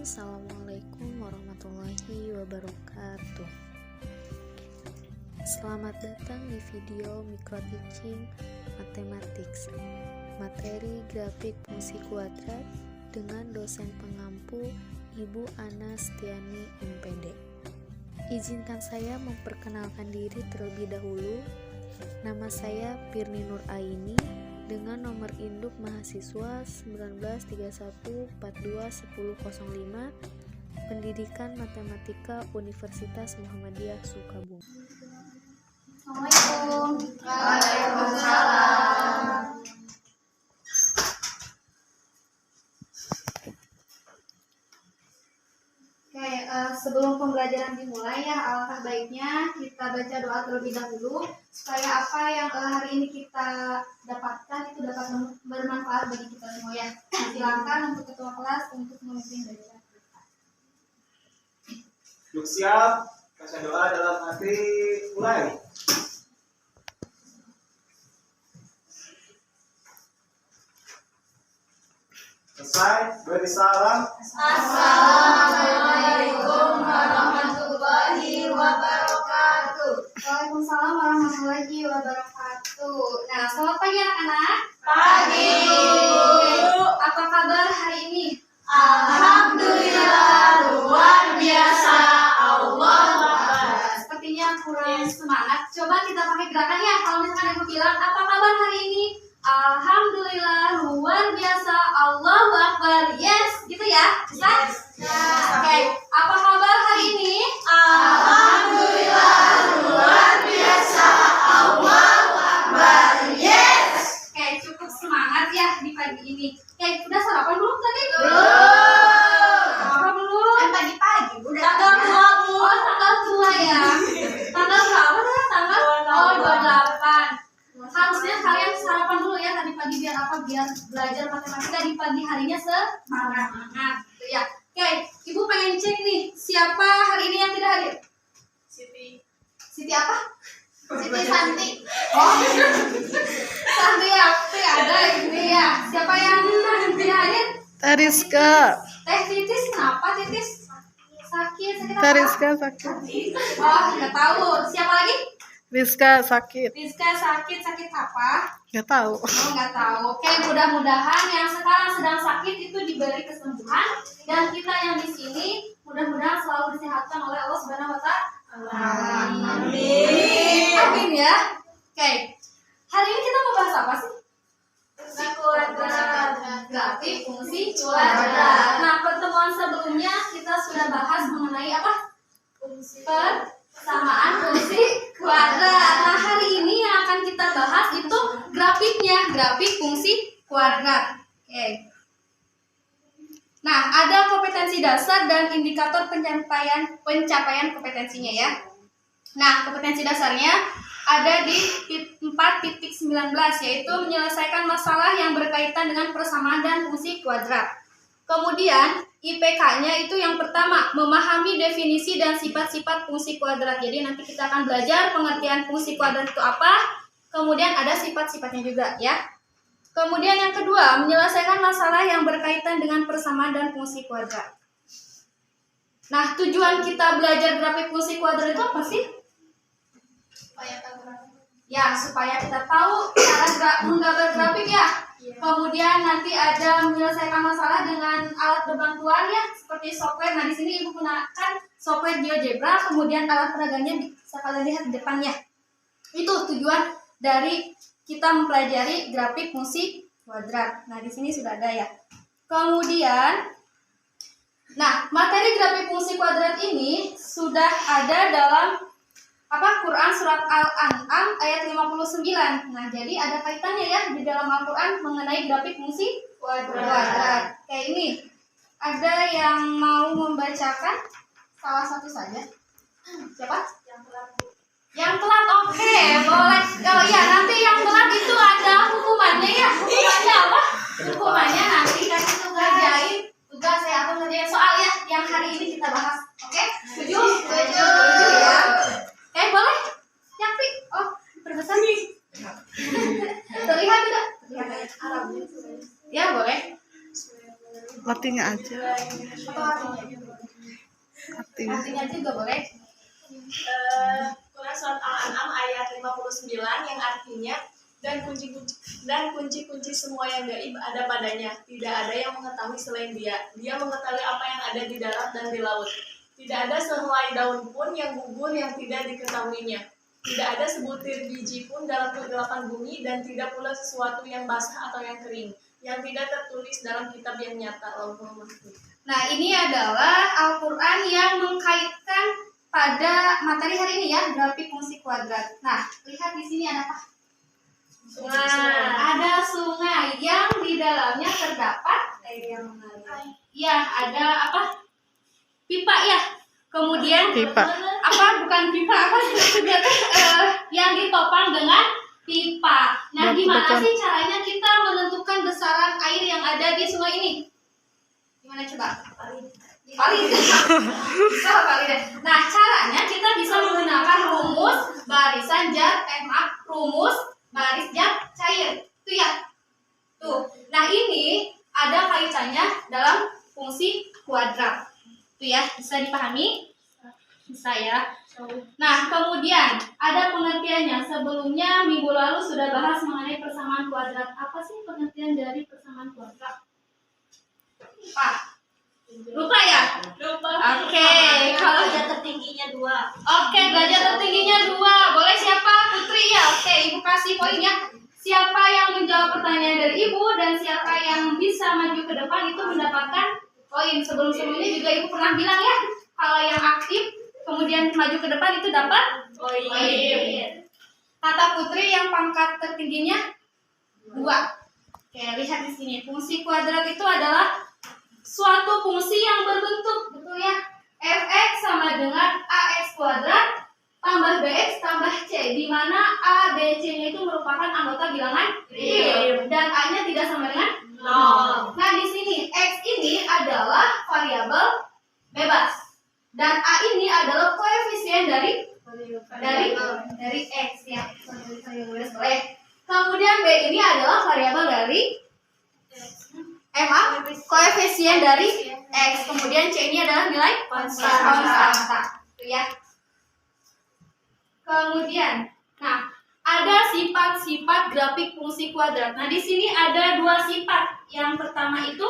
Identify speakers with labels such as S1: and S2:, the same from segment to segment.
S1: Assalamualaikum warahmatullahi wabarakatuh. Selamat datang di video Micro Teaching Mathematics, materi grafik fungsi kuadrat dengan dosen pengampu Ibu Ana Stiani MPD. Izinkan saya memperkenalkan diri terlebih dahulu. Nama saya Firni Nur Aini dengan nomor induk mahasiswa 1931421005, Pendidikan Matematika Universitas Muhammadiyah Sukabumi.
S2: Assalamualaikum. Waalaikumsalam. Oke, sebelum pembelajaran dimulai ya, alangkah baiknya kita baca doa terlebih dahulu supaya apa yang hari ini kita dapatkan itu dapat bermanfaat bagi kita semua ya. Silakan untuk ketua kelas untuk memimpin bacaan kita.
S3: Duduk siap, baca doa dalam hati, mulai. Selesai, beri salam.
S2: Assalamualaikum warahmatullahi wabarakatuh. Waalaikumsalam warahmatullahi wabarakatuh. Nah, selamat pagi anak-anak. Pagi. Apa kabar hari ini?
S4: Alhamdulillah, luar biasa. Allahu Akbar.
S2: Sepertinya kurang semangat. Coba kita pakai gerakan ya. Kalau misalkan aku bilang, apa kabar hari ini? Alhamdulillah, luar biasa. Allahu Akbar. Yes, gitu ya. Bisa? Oke. Apa kabar hari ini?
S4: Alhamdulillah, luar biasa. Allahu Akbar. Yes.
S2: Oke, cukup semangat ya di pagi ini. Oke, udah sarapan belum tadi? Sarapan belum?
S4: Pagi-pagi udah.
S2: Tanggal 2, Bu. Oh, tanggal 2 ya. Tanggal berapa ya? Tanggal 28. Harusnya kalian sarapan dulu ya tadi pagi biar apa? Biar belajar matematika di pagi harinya semangat. Gitu ya. Oke, Ibu pengen cek nih siapa hari ini yang tidak hadir? Siti apa?
S4: Siti Santi.
S2: Oh, Santi apa ada ini ya? Siapa yang tidak hadir?
S1: Teriska.
S2: Teh Titis kenapa Titis? Sakit apa?
S1: Teriska sakit.
S2: Oh, nggak tahu. Siapa lagi?
S1: Rizka sakit.
S2: Rizka sakit apa?
S1: Nggak tahu.
S2: Oh, nggak tahu. Oke, mudah-mudahan yang sekarang sedang sakit itu diberi kesembuhan dan kita yang di sini mudah-mudahan selalu disehatkan oleh Allah Subhanahu wa Ta'ala.
S4: Amin.
S2: Amin ya. Oke. Hari ini kita mau bahas apa sih? Grafik fungsi kuadrat. Nah, pertemuan sebelumnya kita sudah bahas mengenai apa? Persamaan fungsi kuadrat. Nah, hari ini yang akan kita bahas itu grafiknya, grafik fungsi kuadrat. Oke. Nah, ada kompetensi dasar dan indikator pencapaian kompetensinya ya. Nah, kompetensi dasarnya ada di 4.19 yaitu menyelesaikan masalah yang berkaitan dengan persamaan dan fungsi kuadrat. Kemudian IPK-nya itu yang pertama, memahami definisi dan sifat-sifat fungsi kuadrat. Jadi nanti kita akan belajar pengertian fungsi kuadrat itu apa, kemudian ada sifat-sifatnya juga ya. Kemudian yang kedua, menyelesaikan masalah yang berkaitan dengan persamaan dan fungsi kuadrat. Nah, tujuan kita belajar grafik fungsi kuadrat itu apa sih? Ya, supaya kita tahu cara menggambar grafik ya. Kemudian nanti ada menyelesaikan masalah dengan alat bantuan ya, seperti software. Nah, di sini Ibu gunakan software GeoGebra, kemudian alat peraganya bisa kalian lihat di depannya. Itu tujuan dari kita mempelajari grafik fungsi kuadrat. Nah, di sini sudah ada ya. Kemudian, nah, materi grafik fungsi kuadrat ini sudah ada dalam Quran surat Al-An'am ayat 59. Nah, jadi ada kaitannya ya di dalam Al-Quran mengenai grafik fungsi kuadrat. Kayak ini. Ada yang mau membacakan salah satu saja? Siapa? Yang telat. Oke, boleh. Oh ya, nanti yang telat itu ada hukumannya ya. Hukumannya apa? Hukumannya nanti kasih tugas saya atau ngerjain soal ya yang hari ini kita bahas. Oke? Setuju? Setuju ya. Boleh? Yakti? Oh, perbesar nih. Terlihat tidak? Ya, boleh.
S1: Latih
S5: artinya aja.
S2: Atau
S5: Artinya.
S2: artinya juga boleh.
S6: Quran surat Al-An'am ayat 59 yang artinya dan kunci-kunci semua yang gaib ada padanya. Tidak ada yang mengetahui selain Dia. Dia mengetahui apa yang ada di darat dan di laut. Tidak ada sehelai daun pun yang gugur yang tidak diketahuinya. Tidak ada sebutir biji pun dalam kegelapan bumi dan tidak pula sesuatu yang basah atau yang kering yang tidak tertulis dalam kitab yang nyata. Allahumma mahfuz.
S2: Nah, ini adalah Al-Quran yang mengkaitkan pada materi hari ini ya, grafik fungsi kuadrat. Nah, lihat di sini ada apa? Ada sungai yang di dalamnya terdapat air yang mengalir. Ya, ada apa? Pipa ya. Kemudian
S5: Pipa.
S2: apa? Bukan pipa, apa? Yang ditopang dengan pipa. Nah, gimana
S5: Betul.
S2: sih caranya kita menentukan besaran air yang ada di sungai ini? Gimana coba? Valid. Bisa valid. Nah, caranya kita bisa menggunakan rumus barisan jar, rumus baris jar cair. Tuh ya. Tuh. Nah, ini ada kaitannya dalam fungsi kuadrat. Tuh ya, bisa dipahami? Bisa ya. Nah, kemudian ada pengertiannya. Sebelumnya minggu lalu sudah bahas mengenai persamaan kuadrat. Apa sih pengertian dari persamaan kuadrat? Lupa ya?
S6: Lupa.
S2: Oke, kalau
S4: Derajat tertingginya 2.
S2: derajat tertingginya 2. Boleh siapa? Putri ya. Oke, Ibu kasih poin ya. Siapa yang menjawab pertanyaan dari Ibu dan siapa yang bisa maju ke depan itu mendapatkan poin. Sebelum-sebelumnya juga Ibu pernah bilang ya, kalau yang aktif kemudian maju ke depan itu dapat poin. Kata Putri yang pangkat tertingginya 2. Oke, lihat di sini. Fungsi kuadrat itu adalah suatu fungsi yang berbentuk, betul ya? Fx sama dengan ax kuadrat tambah bx tambah c, di mana a, b, c-nya itu merupakan anggota bilangan real dan a-nya tidak sama dengan 0. Nah, di sini x ini adalah variabel bebas dan a ini adalah koefisien dari x ya. Boleh. Kemudian b ini adalah variabel dari koefisien dari X. Kemudian C ini adalah nilai konstanta. Itu ya. Kemudian, nah, ada sifat-sifat grafik fungsi kuadrat. Nah, di sini ada 2 sifat. Yang pertama itu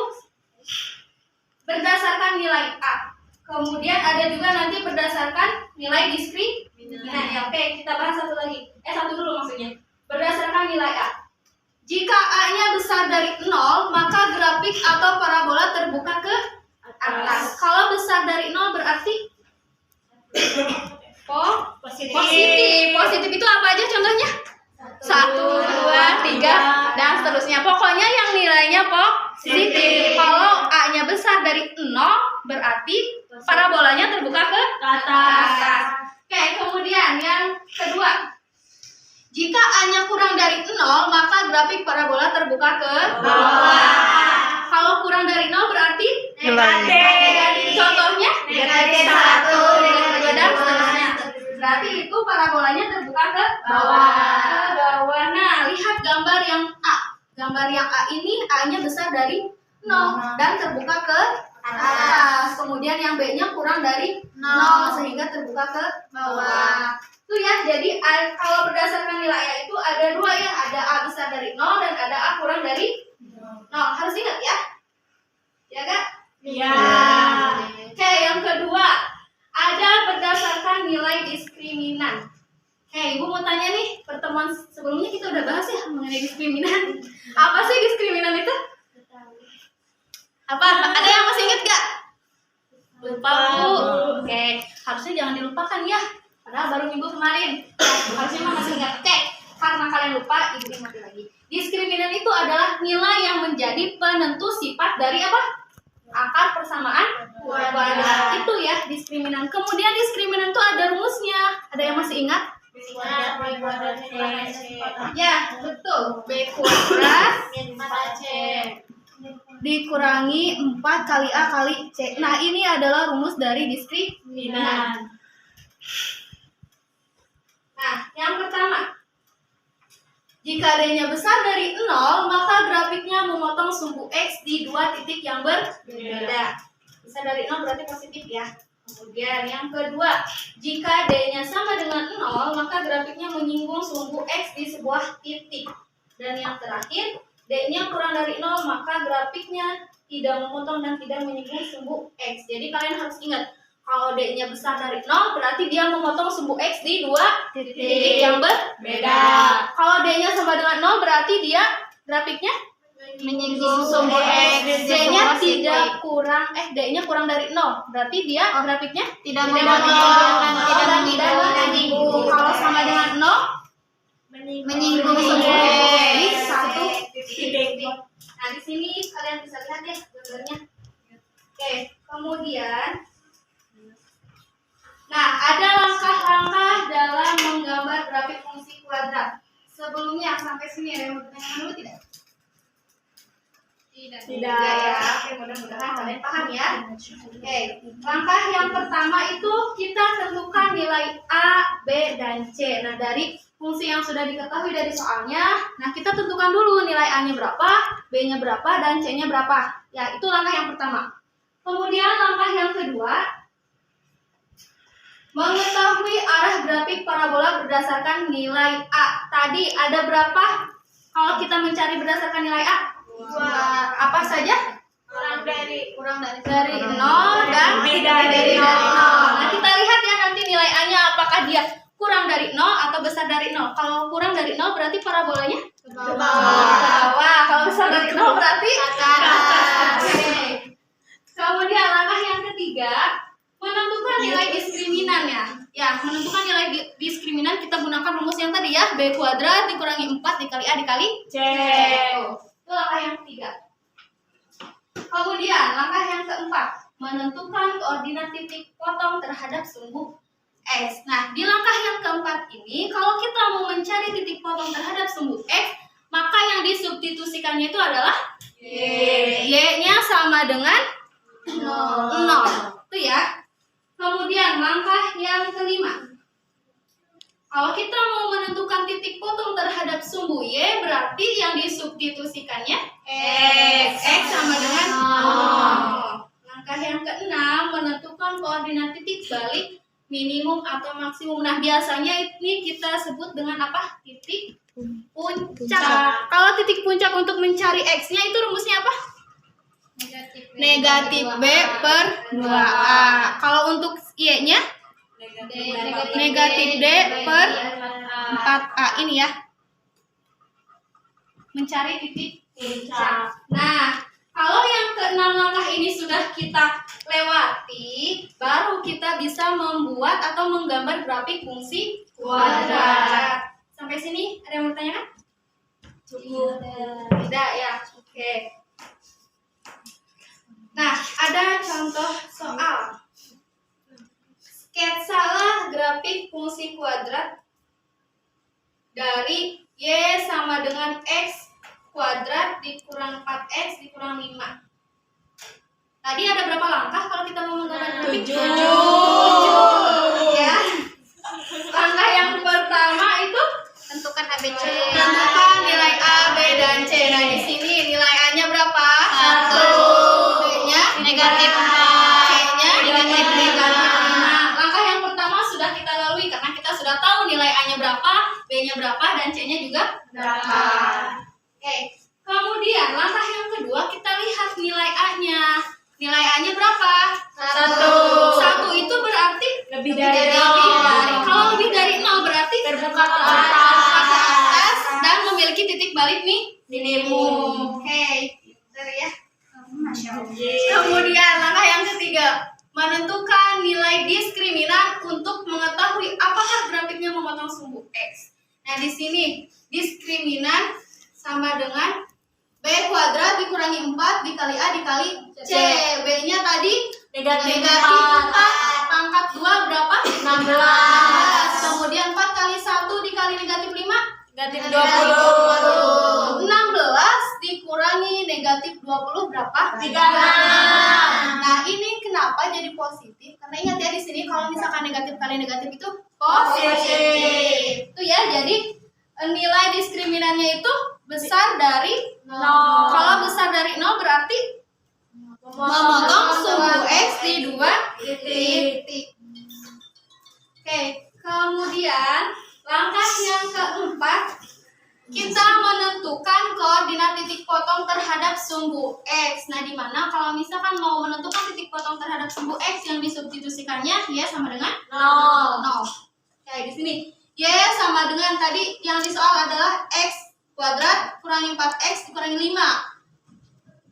S2: berdasarkan nilai A. Kemudian ada juga nanti berdasarkan nilai diskriminasi. Oke, kita bahas satu lagi. Satu dulu maksudnya. Berdasarkan nilai A. Jika A-nya besar dari 0, maka grafik atau parabola terbuka ke atas. Kalau besar dari 0 berarti positif. Positif itu apa aja contohnya? 1, 2, 3, dan seterusnya. Pokoknya yang nilainya positif. Kalau A-nya besar dari 0, berarti parabolanya terbuka ke atas. Oke, kemudian yang kedua. Jika A-nya kurang dari 0, maka grafik parabola terbuka ke bawah. Kalau kurang dari 0 berarti negatif. Contohnya? Negatif 1, negatif 2, dan seterusnya. Berarti itu parabolanya terbuka ke bawah. Nah, lihat gambar yang A. Gambar yang A ini A-nya besar dari 0 dan terbuka ke atas. Kemudian yang B-nya kurang dari 0 sehingga terbuka ke bawah. Tuh ya, jadi kalau berdasarkan nilai A itu ada 2 yang ada A besar dari 0 dan ada A kurang dari 0. Harus ingat ya. Ya Kak?
S6: Iya.
S2: Oke, yang kedua, ada berdasarkan nilai diskriminan. Oke, Ibu mau tanya nih, pertemuan sebelumnya kita udah bahas ya mengenai diskriminan. Apa sih diskriminan itu? Apa? Ada yang masih ingat gak? Lupa, Bu. Oke, harusnya jangan dilupakan ya. Padahal baru minggu kemarin. Harusnya masih ingat. Oke, karena kalian lupa, Ibu ingat lagi. Diskriminan itu adalah nilai yang menjadi penentu sifat dari apa? Akar persamaan kuadrat. Itu ya diskriminan. Kemudian diskriminan itu ada rumusnya. Ada yang masih ingat? Ya, betul. B kuadrat dikurangi 4 kali A kali C. Nah, ini adalah rumus dari diskriminan. Nah, yang pertama, Jika D-nya besar dari 0, maka grafiknya memotong sumbu X di dua titik yang berbeda. Besar dari 0 berarti positif ya. Kemudian yang kedua, jika D-nya sama dengan 0, maka grafiknya menyinggung sumbu X di sebuah titik. Dan yang terakhir, D-nya kurang dari 0, maka grafiknya tidak memotong dan tidak menyinggung sumbu X. Jadi kalian harus ingat, kalau D-nya besar dari 0, berarti dia memotong sumbu X di dua titik yang berbeda. Kalau D-nya sama dengan 0, berarti dia grafiknya
S4: Menyinggung sumbu X.
S2: D-nya tidak kurang, D-nya kurang dari 0. Berarti dia grafiknya
S4: Tidak
S2: menyinggung. Kalau sama dengan 0,
S4: menyinggung sumbu
S2: di
S4: X.
S2: satu titik. Nah, di sini kalian bisa lihat ya gambarnya. Oke, kemudian nah, ada langkah-langkah dalam menggambar grafik fungsi kuadrat. Sebelumnya sampai sini ada yang mau bertanya dulu tidak? Tidak ya. Oke, mudah-mudahan kalian paham ya. Oke, langkah yang pertama itu kita tentukan nilai A, B, dan C. Nah, dari fungsi yang sudah diketahui dari soalnya, nah kita tentukan dulu nilai A-nya berapa, B-nya berapa, dan C-nya berapa. Ya, itu langkah yang pertama. Kemudian langkah yang kedua, mengetahui arah grafik parabola berdasarkan nilai A. Tadi ada berapa kalau kita mencari berdasarkan nilai A? Apa saja?
S4: Kurang dari
S2: 0 dan lebih dari 0. Nah, kita lihat ya nanti nilai A-nya apakah dia kurang dari 0 atau besar dari 0. Kalau kurang dari 0 berarti parabolanya ke bawah. Kalau besar dari 0 berarti ke atas. Oke. Kemudian langkah yang ketiga, menentukan nilai diskriminan ya. Ya, menentukan nilai diskriminan kita gunakan rumus yang tadi ya, B kuadrat dikurangi 4 dikali A dikali C. Itu langkah yang ketiga. Kemudian langkah yang keempat, menentukan koordinat titik potong terhadap sumbu X. Nah, di langkah yang keempat ini, kalau kita mau mencari titik potong terhadap sumbu X, maka yang disubstitusikannya itu adalah Y-nya sama dengan 0. Itu ya. Kemudian langkah yang kelima, kalau kita mau menentukan titik potong terhadap sumbu Y, berarti yang disubstitusikannya X sama dengan 0. Langkah yang keenam, menentukan koordinat titik balik minimum atau maksimum. Nah, biasanya ini kita sebut dengan apa? Titik puncak. Kalau titik puncak untuk mencari X-nya itu rumusnya apa? Negatif B per 2A. Kalau untuk Y-nya? Negatif D per 4A. Ini ya. Mencari titik puncak. Nah, kalau yang keenam langkah ini sudah kita lewati, baru kita bisa membuat atau menggambar grafik fungsi kuadrat. Sampai sini ada yang bertanya kan? Cukup. Tidak ya. Oke. Nah, ada contoh soal. Sketsalah grafik fungsi kuadrat dari Y sama dengan X kuadrat dikurang 4X dikurang 5. Tadi ada berapa langkah kalau kita mau menggambar grafik? 7. Ya. Langkah yang pertama itu
S4: tentukan ABC.
S2: tentukan nilai A, B, dan C. Nah, di sini nilai A-nya berapa?
S4: 1.
S2: B-nya
S4: Negatif 4.
S2: C-nya
S4: Negatif
S2: 5. Langkah yang pertama sudah kita lalui karena kita sudah tahu nilai A-nya berapa, B-nya berapa, dan C-nya juga berapa. Oke. Kemudian langkah yang kedua kita lihat nilai A-nya. Nilai A-nya berapa?
S4: 1.
S2: 1 itu berarti
S6: Lebih dari
S2: Kalau lebih dari 0 berarti terbuka ke atas dan memiliki titik balik nih minimum. Oke. Benar ya. Kemudian langkah yang ketiga, menentukan nilai diskriminan untuk mengetahui apakah grafiknya memotong sumbu X. Nah, di sini diskriminan sama dengan B kuadrat dikurangi 4 dikali A dikali C. B-nya tadi negatif 4 pangkat 2 berapa? 16. Kemudian 4 kali 1 dikali negatif 5
S6: negatif
S2: 20. 16 dikurangi negatif 20 berapa? 36. Nah, ini kenapa jadi positif? Karena ingat ya di sini kalau misalkan negatif kali negatif itu positif. Itu ya, jadi nilai diskriminannya itu besar dari 0. Kalau besar dari 0 berarti memotong sumbu X di 2 titik. Oke, kemudian langkah yang keempat, kita menentukan koordinat titik potong terhadap sumbu X. Nah, di mana kalau misalkan mau menentukan titik potong terhadap sumbu X yang disubstitusikannya, Y sama dengan 0. Kayak di sini. Y sama dengan tadi yang di soal adalah X kuadrat kurangi 4X dikurangi 5.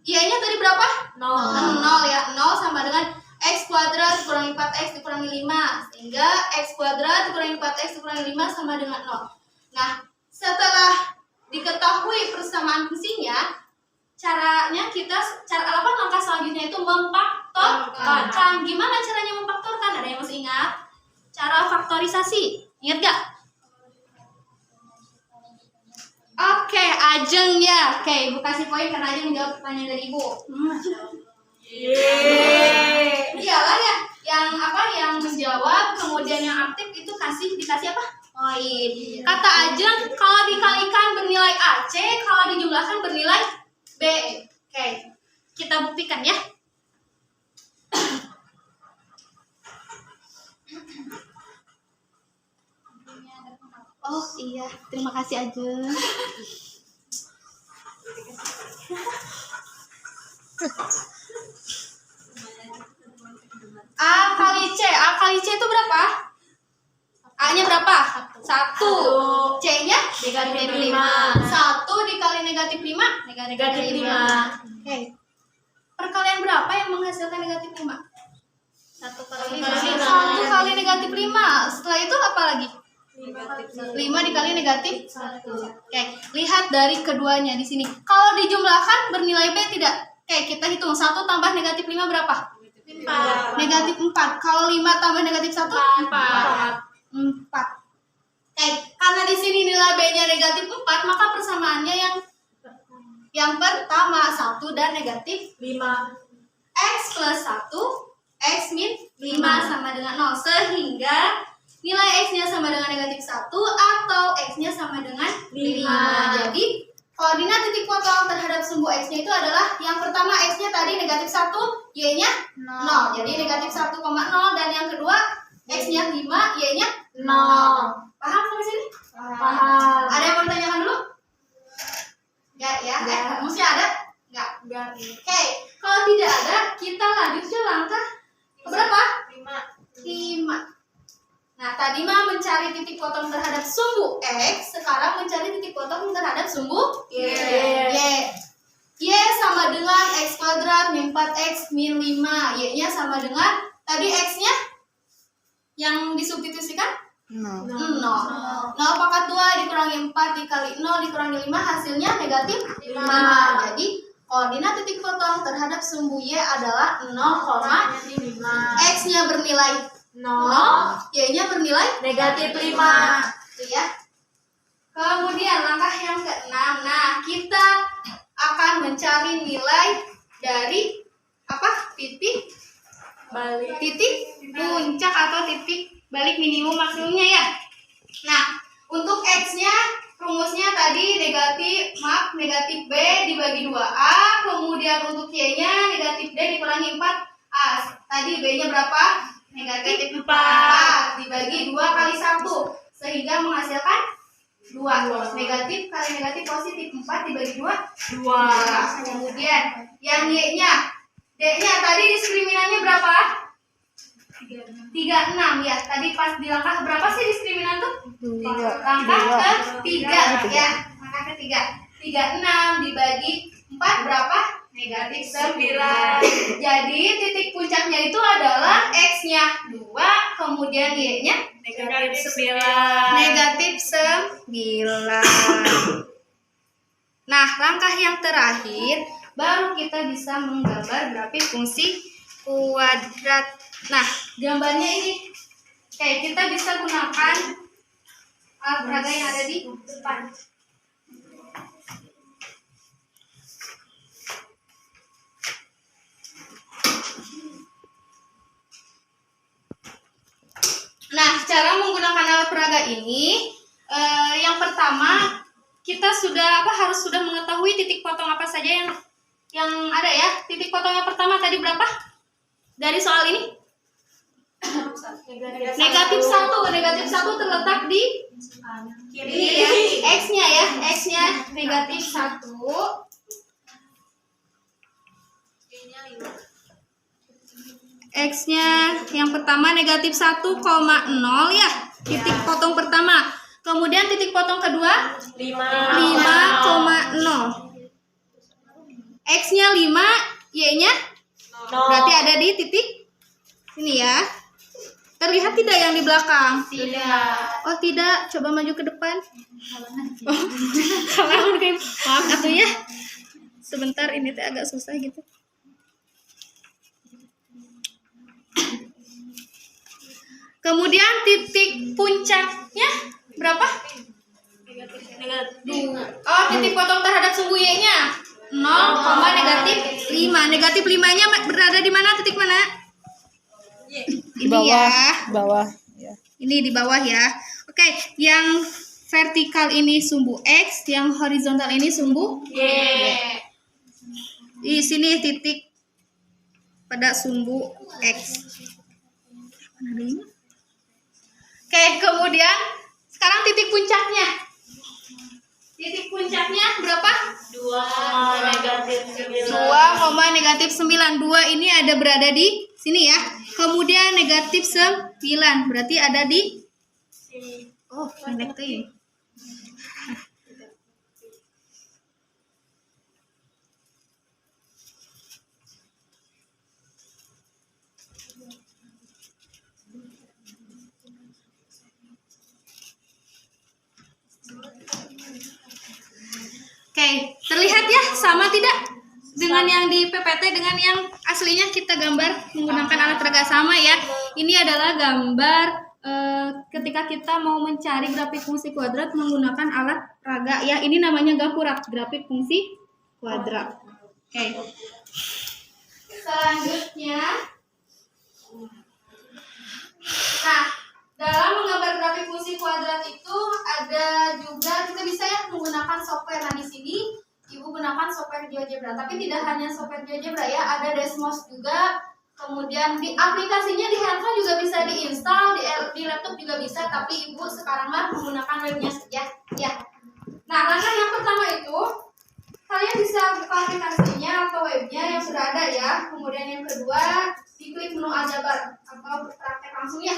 S2: Y-nya tadi berapa? 0 ya. 0 sama dengan X kuadrat dikurangi 4X dikurangi 5. Sehingga X kuadrat dikurangi 4X dikurangi 5 sama dengan 0. Nah, setelah diketahui persamaan fungsinya, cara langkah selanjutnya itu memfaktorkan. Gimana caranya memfaktorkan? Ada yang masih ingat? Cara faktorisasi. Ingat gak? Oke, Ajeng ya. Oke, Ibu kasih poin karena Ajeng menjawab pertanyaan dari Ibu. Iyalah ya, yang menjawab kemudian yang aktif itu dikasih apa? Poin. Kata Ajeng, kalau dikalikan bernilai AC, kalau dijumlahkan bernilai B. Oke, kita buktikan ya. Oh iya, terima kasih Ajeng. A kali C itu berapa? A-nya berapa? 1. C-nya?
S4: Negatif 5.
S2: 1 dikali negatif 5?
S4: Negatif 5.
S2: Oke. Perkalian berapa yang menghasilkan negatif 5?
S4: 1 kali
S2: 1 kali negatif 5. Setelah itu apa lagi? 5 dikali negatif 1. Oke, lihat dari keduanya di sini. Kalau dijumlahkan bernilai B tidak? Oke, kita hitung 1 tambah negatif 5 berapa?
S4: 4.
S2: Negatif 4. Kalau 5 tambah negatif 1? 4. Oke, karena di sini nilai B-nya negatif 4, maka persamaannya yang pertama 1 dan negatif
S6: 5.
S2: X plus 1, X min 5 sama dengan 0. Sehingga nilai X-nya sama dengan negatif 1 atau X-nya sama dengan 5. Jadi, koordinat titik potong terhadap sumbu X-nya itu adalah yang pertama X-nya tadi negatif 1, Y-nya 0. Jadi, negatif 1,0 dan yang kedua X-nya 5, Y-nya 0. Paham sampai sini?
S6: Paham.
S2: Ada yang mau ditanyakan dulu? Enggak ya? Mesti ada? Enggak. Oke, kalau tidak ada, kita lanjut ke langkah berapa? 5. Nah, tadi mah mencari titik potong terhadap sumbu X, sekarang mencari titik potong terhadap sumbu Y. Y sama dengan X kuadrat min 4X min 5. Y-nya sama dengan tadi X-nya yang disubstitusikan? 0. 0 pangkat 2 dikurangi 4 dikali 0 dikurangi 5 hasilnya negatif 5. Jadi, koordinat titik potong terhadap sumbu Y adalah 0, X-nya bernilai 0, Y-nya bernilai
S6: Negatif 5.
S2: Itu ya. Kemudian langkah yang ke-6. Nah, kita akan mencari nilai dari apa? Titik puncak atau titik balik minimum maksimumnya ya. Nah, untuk X-nya rumusnya tadi negatif B dibagi 2A, kemudian untuk Y-nya negatif D dikurangi 4A. Tadi B-nya berapa? Negatif 4 dibagi 2 kali 1 sehingga menghasilkan 2. Negatif kali negatif positif, 4 dibagi 2 Kemudian yang Y-nya, D-nya tadi diskriminannya berapa? 36 ya. Tadi pas di langkah berapa sih diskriminan tuh? Langkah ketiga ya. Langkah ketiga 36 dibagi 4 berapa? Negatif 9. Jadi titik puncaknya itu adalah X-nya 2, kemudian Y-nya
S6: Negatif 9.
S2: negatif 9. Nah, langkah yang terakhir baru kita bisa menggambar grafik fungsi kuadrat. Nah, gambarnya ini. Oke, kita bisa gunakan alat peraga yang ada di depan. Nah, cara menggunakan alat peraga ini Yang pertama kita harus sudah mengetahui titik potong apa saja yang ada ya. Titik potong yang pertama tadi berapa? Dari soal ini? Negatif 1. Negatif 1 terletak di kiri ya. X-nya ya. X-nya negatif 1. X-nya yang pertama negatif 1,0 ya. Titik potong pertama. Kemudian titik potong kedua 5,0. X-nya 5, Y-nya berarti ada di titik sini ya. Terlihat tidak yang di belakang? Tidak. Oh tidak, coba maju ke depan. Oh, maaf atuh ya. Sebentar, ini teh agak susah gitu. Kemudian titik puncaknya berapa? Oh, titik potong terhadap sumbu Y-nya 0, negatif 5. Negatif 5-nya berada di mana? Titik mana?
S5: Di bawah,
S2: ya.
S5: bawah ya.
S2: Ini di bawah ya. Oke, yang vertikal ini sumbu X, yang horizontal ini sumbu Y. Di sini titik pada sumbu X. Oke, kemudian sekarang titik puncaknya. Titik puncaknya berapa? 2,-9. 2 ini ada berada di sini ya. Kemudian negatif 9 berarti ada di sini. Oh, pendek tuh ya. Oke, terlihat ya sama tidak dengan yang di PPT dengan yang aslinya kita gambar menggunakan alat peraga sama ya. Ini adalah gambar ketika kita mau mencari grafik fungsi kuadrat menggunakan alat peraga ya. Ini namanya gakurat, grafik fungsi kuadrat. Oke. Selanjutnya, nah, dalam menggambar grafik fungsi kuadrat itu ada juga kita bisa ya menggunakan software. Nah, di sini Ibu gunakan software GeoGebra, tapi tidak hanya software GeoGebra ya, ada Desmos juga. Kemudian di aplikasinya di handphone juga bisa diinstal, di laptop juga bisa, tapi Ibu sekarang mah menggunakan webnya saja ya. Nah, langkah yang pertama itu kalian bisa buka aplikasinya atau webnya yang sudah ada ya. Kemudian yang kedua, diklik menu aljabar atau praktek langsung ya.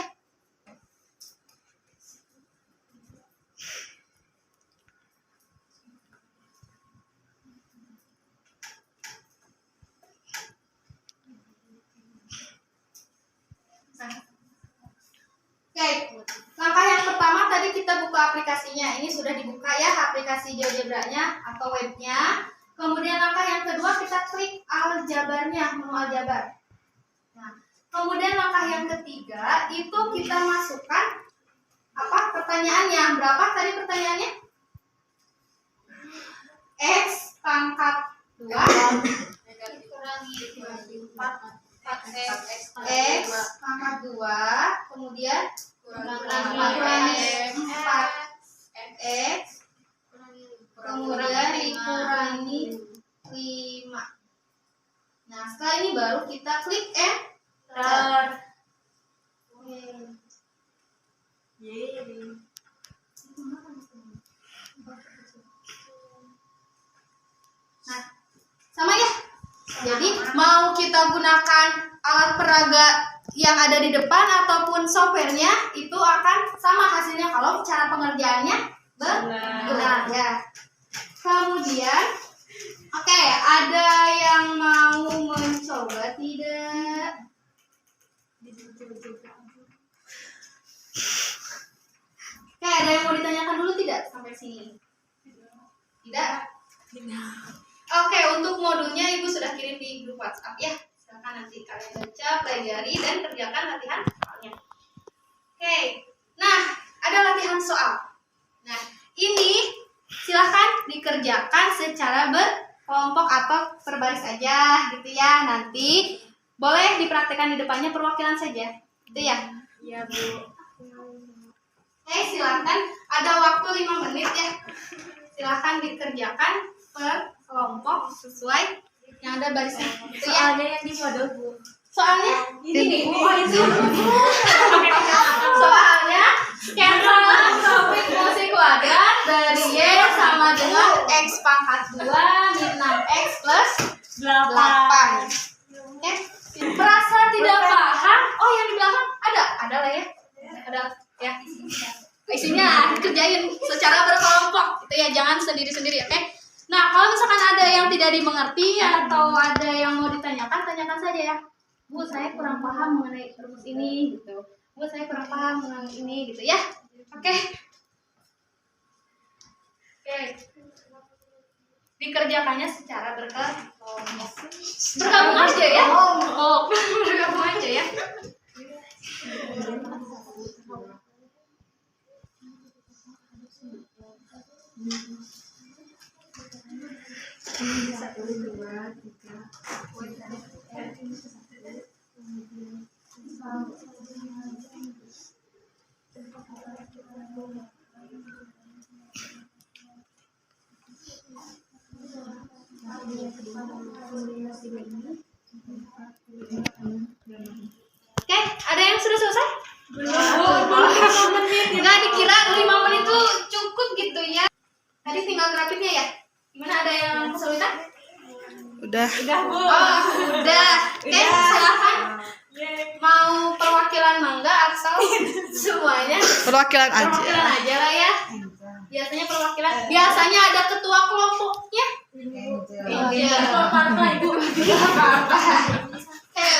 S2: Oke, langkah yang pertama tadi kita buka aplikasinya. Ini sudah dibuka ya aplikasi GeoGebra-nya atau webnya. Kemudian langkah yang kedua kita klik aljabarnya, menu aljabar. Nah, kemudian langkah yang ketiga itu kita masukkan apa pertanyaannya. Berapa tadi pertanyaannya? X pangkat 2 X pangkat 2 kemudian kurangi 4 X kemudian dikurangi 5. Nah, setelah ini baru kita klik enter. Nah, sama ya. Jadi mau kita gunakan alat peraga yang ada di depan ataupun softwarenya itu akan sama hasilnya kalau cara pengerjaannya benar ya. Kemudian oke, ada yang mau mencoba tidak? Oke, ada yang mau ditanyakan dulu tidak sampai sini? Tidak? Oke, untuk modulnya Ibu sudah kirim di grup WhatsApp ya. Silakan nanti kalian baca, pelajari, dan kerjakan latihan soalnya. Oke, nah ada latihan soal. Nah, ini silakan dikerjakan secara berkelompok atau berbaris aja gitu ya. Nanti boleh dipraktekkan di depannya perwakilan saja, gitu ya.
S6: Iya, Bu.
S2: Silakan. Ada waktu 5 menit ya. Silakan dikerjakan per kelompok sesuai yang ada barisnya. Itu ya.
S4: Soalnya yang di model Bu.
S2: Soalnya ini nih. Soalnya skema grafik fungsi kuadrat dari Y sama dengan X pangkat 2 min 6X plus 8. Oke. Merasa tidak paham? Oh, yang di belakang ada lah ya. Ada ya. Isinya dikerjain secara berkelompok gitu ya, jangan sendiri-sendiri, oke? Nah, kalau misalkan ada yang tidak dimengerti atau ada yang mau ditanyakan, tanyakan saja ya. Bu, saya kurang paham mengenai rumus ini gitu. Bu, saya kurang paham mengenai ini gitu ya. Oke. Oke. Dikerjakannya secara berkelompok. Bergabung aja ya. Oh, bergabung aja ya. Oke, ada yang sudah selesai? Belum. Enggak, dikira 5 menit itu cukup gitu ya. Tadi tinggal grafiknya ya. Gimana, ada yang kesulitan?
S5: Udah.
S2: Oh, udah. Oke, silakan. Mau perwakilan mangga atau semuanya?
S5: Perwakilan
S2: Perwakilan
S5: aja.
S2: aja lah ya. Biasanya perwakilan. Biasanya ada ketua kelompoknya. Iya.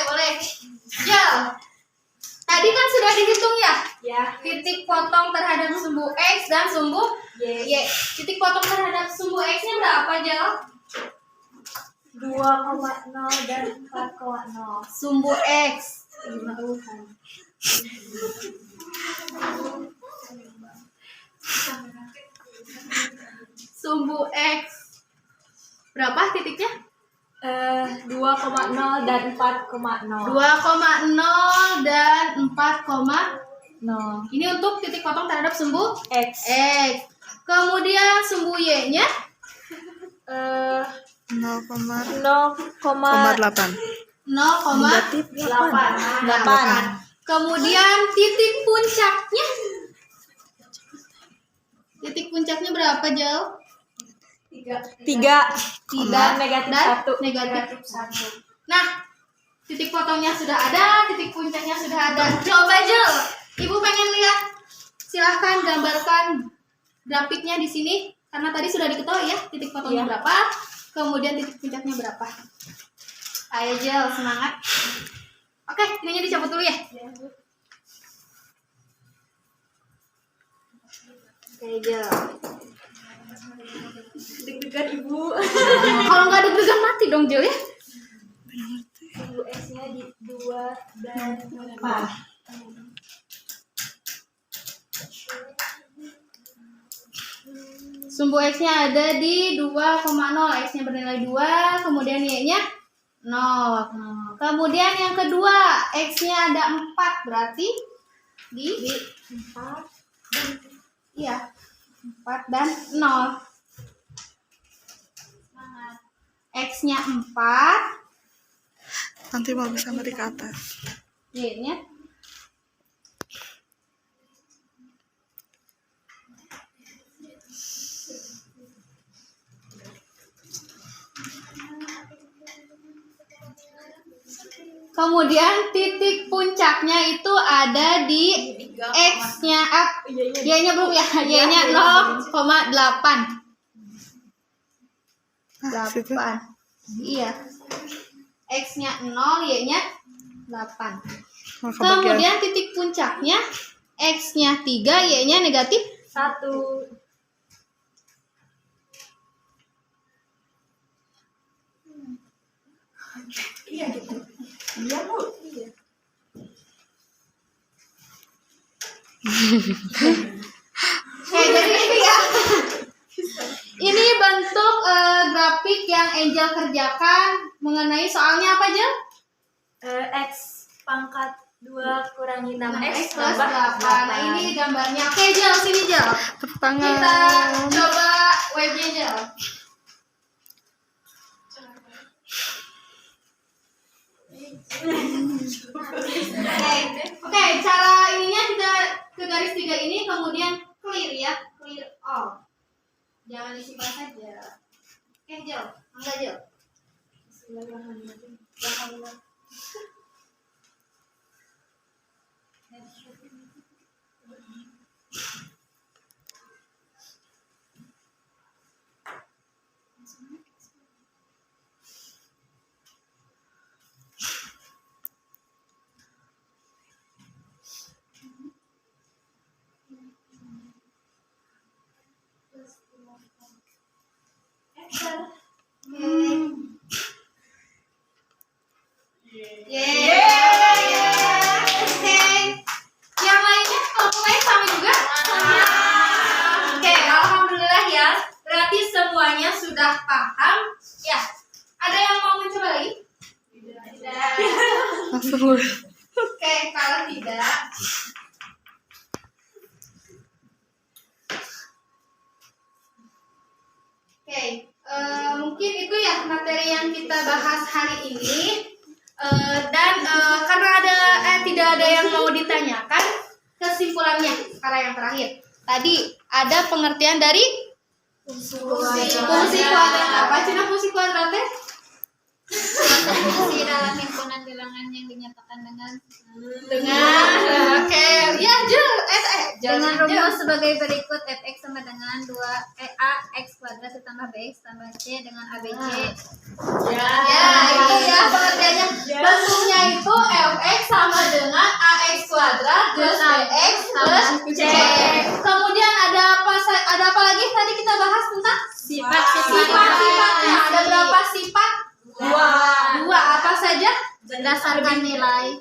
S2: Boleh. Jel. Tadi kan sudah dihitung ya?
S4: Ya.
S2: Titik potong terhadap sumbu X dan sumbu Y. Titik potong terhadap sumbu X-nya berapa, Jel?
S4: 2,0 dan 4,0.
S2: Sumbu X. Sumbu X. Berapa titiknya?
S4: 2,0 dan 4,0.
S2: 2,0 dan 4,0.
S4: No.
S2: Ini untuk titik potong terhadap sumbu
S4: X.
S2: X. Kemudian sumbu Y-nya
S5: 0,8.
S2: 0,8. Kemudian titik puncaknya. Titik puncaknya berapa, Jel?
S4: 3.
S2: Tidak,
S4: negatif
S2: dan
S4: 1.
S2: negatif 1. Nah, titik potongnya sudah ada, titik puncaknya sudah ada. Coba, Jel, Ibu pengen lihat. Silahkan gambarkan grafiknya di sini. Karena tadi sudah diketahui ya, titik potongnya berapa, kemudian titik puncaknya berapa. Ayo, Jel, semangat. Oke, ininya dicabut dulu ya. Oke, Jel.
S4: Deg-degan Ibu.
S2: Kalau nggak deg-degan mati dong, Jel ya.
S4: Sumbu X-nya di 2 dan 4.
S2: Sumbu X-nya ada di 2,0. X-nya bernilai 2, kemudian Y-nya 0. Kemudian yang kedua, X-nya ada 4, berarti di
S4: 4.
S2: iya, 4 dan 0. X-nya 4,
S5: Nanti mau bisa mari ke atas.
S2: Y-nya kemudian titik puncaknya itu ada di X-nya Y-nya belum ya, Y-nya 0,8.
S5: Situ.
S2: 8. Iya. X-nya 0, Y-nya 8.
S5: Maka
S2: Kemudian titik puncaknya X-nya 3, Y-nya negatif
S4: 1.
S6: Iya gitu. Iya Bu. Iya.
S2: jadi ini ya. Ini bentuk grafik yang Angel kerjakan mengenai soalnya apa, Jel?
S4: X pangkat 2 kurang kurangi
S2: 6x
S4: 6x
S2: plus
S4: tambah
S2: 8. Nah, ini gambarnya. Oke, Jel, sini Jel.
S5: Tepuk tangan.
S2: Kita coba webnya Jel. Oke, cara ininya kita ke garis 3 ini kemudian clear ya, clear all. Jangan disimpan saja. Oke, Jel. Enggak, Jel. Oke. Yang lainnya kelompok lain sama juga? Oke, alhamdulillah ya. Berarti semuanya sudah paham. Ya. Ada yang mau mencoba lagi? Tidak.
S5: Langsung.
S2: Oke, kalau tidak, oke, mungkin itu ya materi yang kita bahas hari ini. Dan karena tidak ada yang mau ditanyakan, kesimpulannya sekarang yang terakhir. Tadi ada pengertian dari fungsi kuadrat. Apa cina fungsi kuadratnya?
S7: Fungsi dalam himpunan bilangan yang dinyatakan dengan
S2: Oke, ya
S7: dengan rumus sebagai berikut. Fx sama dengan 2a x kuadrat ditambah bx tambah c dengan abc.
S2: Ya, itu ya pengertiannya. Bentuknya itu fx sama dengan ax kuadrat plus bx plus c. Kemudian ada apa lagi tadi kita bahas tentang sifat-sifatnya. Ada berapa sifat? Dua. Apa saja?
S7: Berdasarkan nilai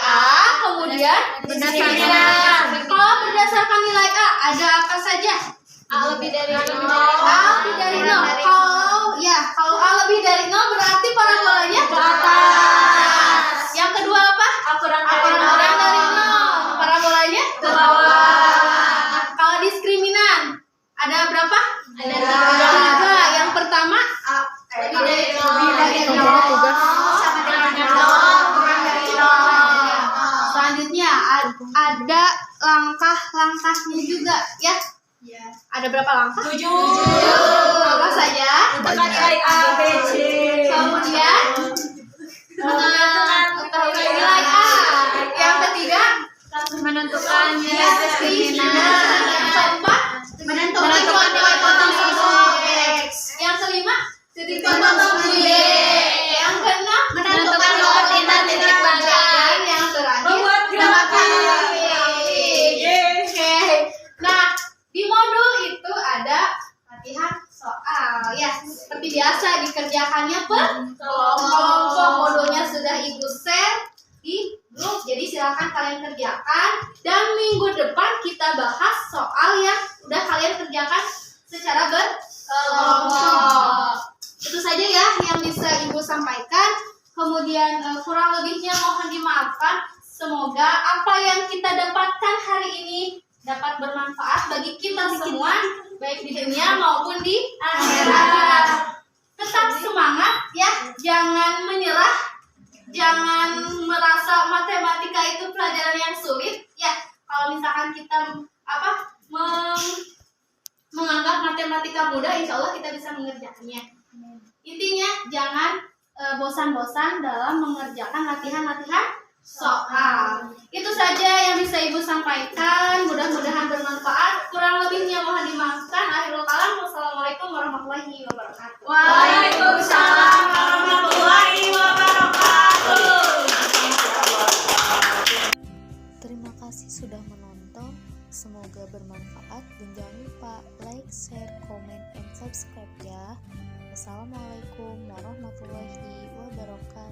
S2: A, kemudian kalau berdasarkan nilai A ada apa saja?
S7: a lebih dari
S2: A lebih dari 0. Kalau A lebih dari 0 berarti parabolanya ke atas. Yang kedua apa? A kurang dari 0. Parabolanya ke bawah. Kalau diskriminan ada berapa? Ada 3. Yang pertama A lebih dari 0. Sama dengan 0 kurang dari 0. Selanjutnya ada langkah-langkahnya juga ya. Ada berapa langkah? 7. Apa saja?
S4: Tekan nilai A, B, C.
S2: Kemudian mengetahui nilai A. Yang ketiga
S7: menentukan nilai
S2: diskriminan. Yang keempat menentukan nilai potensi X. Yang kelima titik potong Y. Yang keenam
S7: menentukan koordinat titik balik.
S2: Dan yang terakhir
S4: Membuat gerakan.
S2: Oke. Nah, di modul itu ada latihan soal ya. Seperti biasa dikerjakannya per kelompok. Modulnya sudah Ibu share di grup. Jadi silakan kalian kerjakan dan minggu depan kita bahas soal yang udah kalian kerjakan secara berkelompok. Itu saja ya yang bisa Ibu sampaikan. Kemudian kurang lebihnya mohon dimaafkan. Semoga apa yang kita dapatkan hari ini dapat bermanfaat bagi kita semua, baik di dunia maupun di akhirat. Tetap semangat ya, jangan menyerah, jangan merasa matematika itu pelajaran yang sulit ya. Kalau misalkan kita menganggap matematika mudah, insya Allah kita bisa mengerjakannya. Intinya jangan bosan-bosan dalam mengerjakan latihan-latihan soal. Itu saja yang bisa Ibu sampaikan. Mudah-mudahan bermanfaat. Kurang lebihnya mohon dimaafkan. Akhirul kalam. Wassalamualaikum warahmatullahi wabarakatuh.
S4: Waalaikumsalam warahmatullahi wabarakatuh.
S1: Terima kasih sudah menonton. Semoga bermanfaat dan jangan lupa like, share, komen, and subscribe ya. Wassalamualaikum warahmatullahi wabarakatuh.